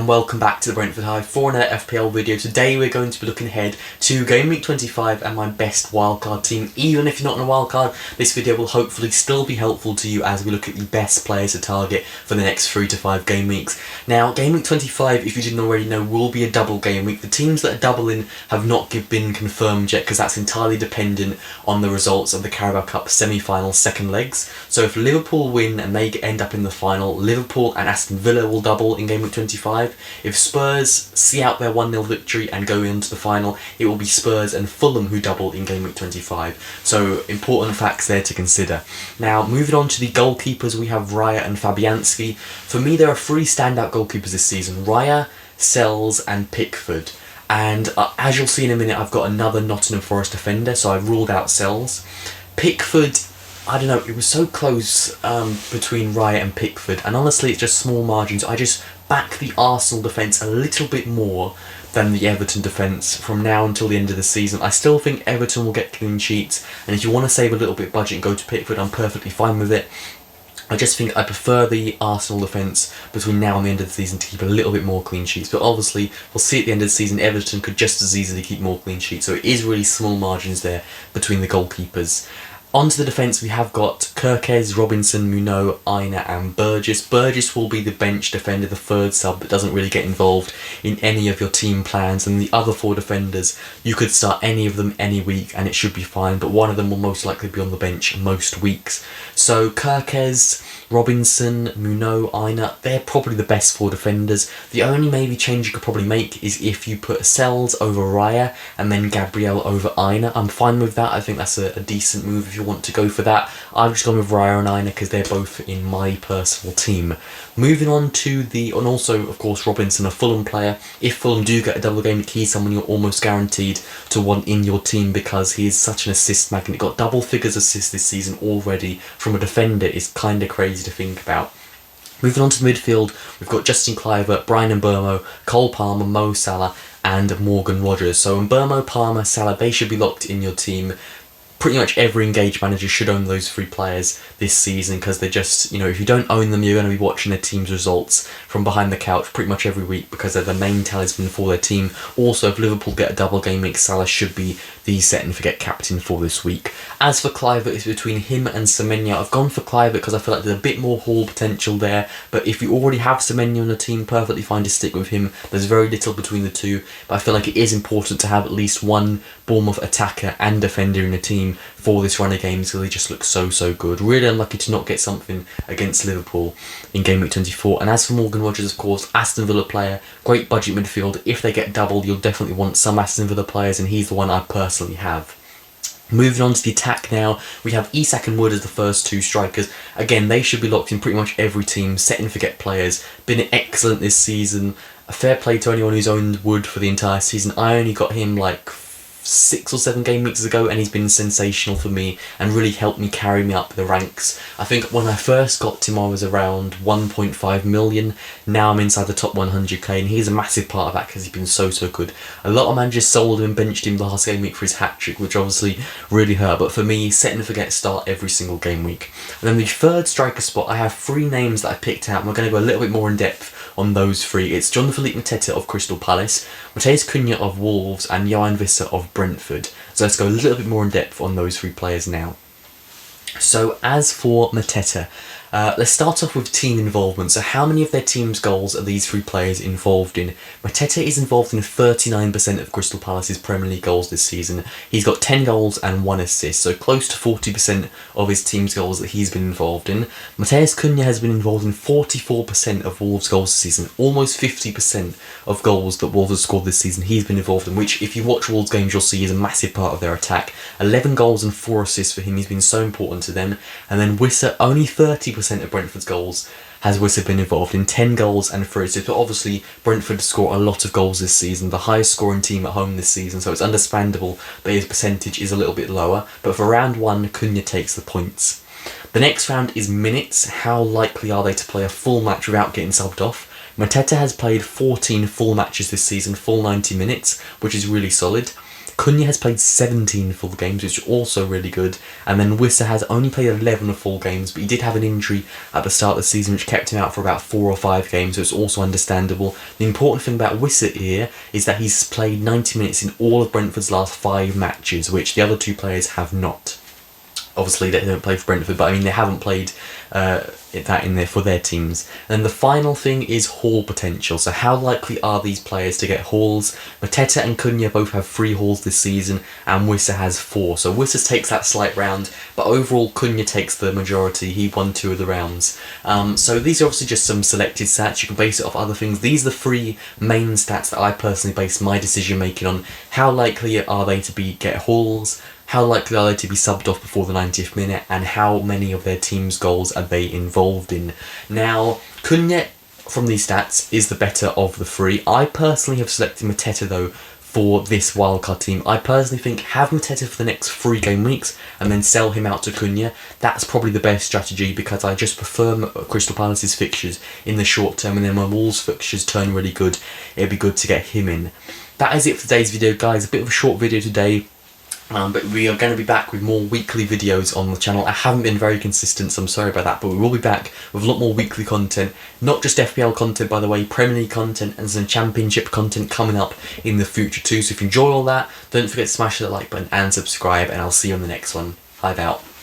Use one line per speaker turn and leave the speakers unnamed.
And welcome back to the Brentford Hive for another FPL video. Today we're going to be looking ahead to Gameweek 25 and my best wildcard team. Even if you're not in a wildcard, this video will hopefully still be helpful to you as we look at the best players to target for the next 3 to 5 game weeks. Now, Gameweek 25, if you didn't already know, will be a double game week. The teams that are doubling have not been confirmed yet because that's entirely dependent on the results of the Carabao Cup semi-final second legs. So if Liverpool win and they end up in the final, Liverpool and Aston Villa will double in Gameweek 25. If Spurs see out their 1-0 victory and go into the final, it will be Spurs and Fulham who double in Gameweek 25. So important facts there to consider. Now moving on to the goalkeepers, we have Raya and Fabianski. For me, there are 3 standout goalkeepers this season: Raya, Sells and Pickford. And as you'll see in a minute, I've got another Nottingham Forest defender, so I've ruled out Sells. Pickford, I don't know, it was so close between Raya and Pickford, and honestly it's just small margins. I just back the Arsenal defence a little bit more than the Everton defence from now until the end of the season. I still think Everton will get clean sheets, and if you want to save a little bit of budget and go to Pickford, I'm perfectly fine with it. I just think I prefer the Arsenal defence between now and the end of the season to keep a little bit more clean sheets. But obviously, we'll see at the end of the season, Everton could just as easily keep more clean sheets. So it is really small margins there between the goalkeepers. Onto the defence, we have got Kerkez, Robinson, Munoz, Aina and Burgess. Burgess will be the bench defender, the third sub that doesn't really get involved in any of your team plans. And the other 4 defenders, you could start any of them any week and it should be fine, but one of them will most likely be on the bench most weeks. So Kerkez, Robinson, Munoz, Aina, they're probably the best 4 defenders. The only maybe change you could probably make is if you put Sells over Raya and then Gabriel over Aina. I'm fine with that. I think that's a decent move if you want to go for that. I've just gone with Raya and Aina because they're both in my personal team. Moving on to and also of course Robinson, a Fulham player. If Fulham do get a double game, he's someone you're almost guaranteed to want in your team because he is such an assist magnet. Got double figures assists this season already from a defender. Is kind of crazy to think about. Moving on to the midfield, we've got Justin Kluivert, Brian Mbeumo, Cole Palmer, Mo Salah and Morgan Rogers. So Mbeumo, Palmer, Salah, they should be locked in your team. Pretty much every engaged manager should own those 3 players this season because they're just, if you don't own them, you're going to be watching their team's results from behind the couch pretty much every week because they're the main talisman for their team. Also, if Liverpool get a double game week, Salah should be the set and forget captain for this week. As for Kluivert, it's between him and Semenyo. I've gone for Kluivert because I feel like there's a bit more haul potential there, but if you already have Semenyo on the team, perfectly fine to stick with him. There's very little between the two, but I feel like it is important to have at least one Bournemouth attacker and defender in the team for this run of games because they just look so good. Really unlucky to not get something against Liverpool in Game Week 24. And as for Morgan Rogers, of course, Aston Villa player, great budget midfield. If they get doubled, you'll definitely want some Aston Villa players, and he's the one I personally have. Moving on to the attack now, we have Isak and Wood as the first 2 strikers. Again, they should be locked in pretty much every team, set and forget players. Been excellent this season. A fair play to anyone who's owned Wood for the entire season. I only got him like 6 or 7 game weeks ago and he's been sensational for me and really helped me carry me up the ranks. I think when I first got him I was around 1.5 million. Now I'm inside the top 100k and he's a massive part of that because he's been so good. A lot of managers sold him and benched him last game week for his hat-trick, which obviously really hurt, but for me, set and forget start every single game week. And then the third striker spot, I have 3 names that I picked out and we're going to go a little bit more in depth on those 3. It's Jean-Philippe Mateta of Crystal Palace, Matheus Cunha of Wolves and Johan Visser of Brentford. So let's go a little bit more in depth on those 3 players now. So as for Mateta, let's start off with team involvement. So how many of their team's goals are these 3 players involved in? Mateta is involved in 39% of Crystal Palace's Premier League goals this season. He's got 10 goals and 1 assist, so close to 40% of his team's goals that he's been involved in. Matheus Cunha has been involved in 44% of Wolves' goals this season. Almost 50% of goals that Wolves have scored this season he's been involved in, which if you watch Wolves games you'll see is a massive part of their attack. 11 goals and 4 assists for him. He's been so important to them. And then Wisser, only 30% of Brentford's goals has Wisser been involved in, 10 goals and 3 assists. But obviously Brentford score a lot of goals this season, the highest scoring team at home this season, so it's understandable that his percentage is a little bit lower. But for round 1, Cunha takes the points. The next round is minutes. How likely are they to play a full match without getting subbed off? Mateta has played 14 full matches this season, full 90 minutes, which is really solid. Cunha has played 17 full games, which is also really good. And then Wissa has only played 11 full games, but he did have an injury at the start of the season which kept him out for about 4 or 5 games, so it's also understandable. The important thing about Wissa here is that he's played 90 minutes in all of Brentford's last 5 matches, which the other 2 players have not. Obviously, they don't play for Brentford, but I mean, they haven't played that in there for their teams. And the final thing is haul potential. So how likely are these players to get hauls? Mateta and Cunha both have 3 hauls this season, and Wissa has 4. So Wissa takes that slight round, but overall Cunha takes the majority. He won 2 of the rounds. So these are obviously just some selected stats. You can base it off other things. These are the 3 main stats that I personally base my decision making on. How likely are they to get hauls? How likely are they to be subbed off before the 90th minute, and how many of their team's goals are they involved in? Now, Cunha, from these stats, is the better of the 3. I personally have selected Mateta, though, for this wildcard team. I personally think have Mateta for the next 3 game weeks and then sell him out to Cunha. That's probably the best strategy, because I just prefer Crystal Palace's fixtures in the short term, and then when Wolves' fixtures turn really good, it'd be good to get him in. That is it for today's video, guys. A bit of a short video today. But we are going to be back with more weekly videos on the channel. I haven't been very consistent, so I'm sorry about that, but we will be back with a lot more weekly content. Not just FPL content, by the way, Premier League content and some Championship content coming up in the future too. So if you enjoy all that, don't forget to smash that like button and subscribe, and I'll see you on the next one. Hive out.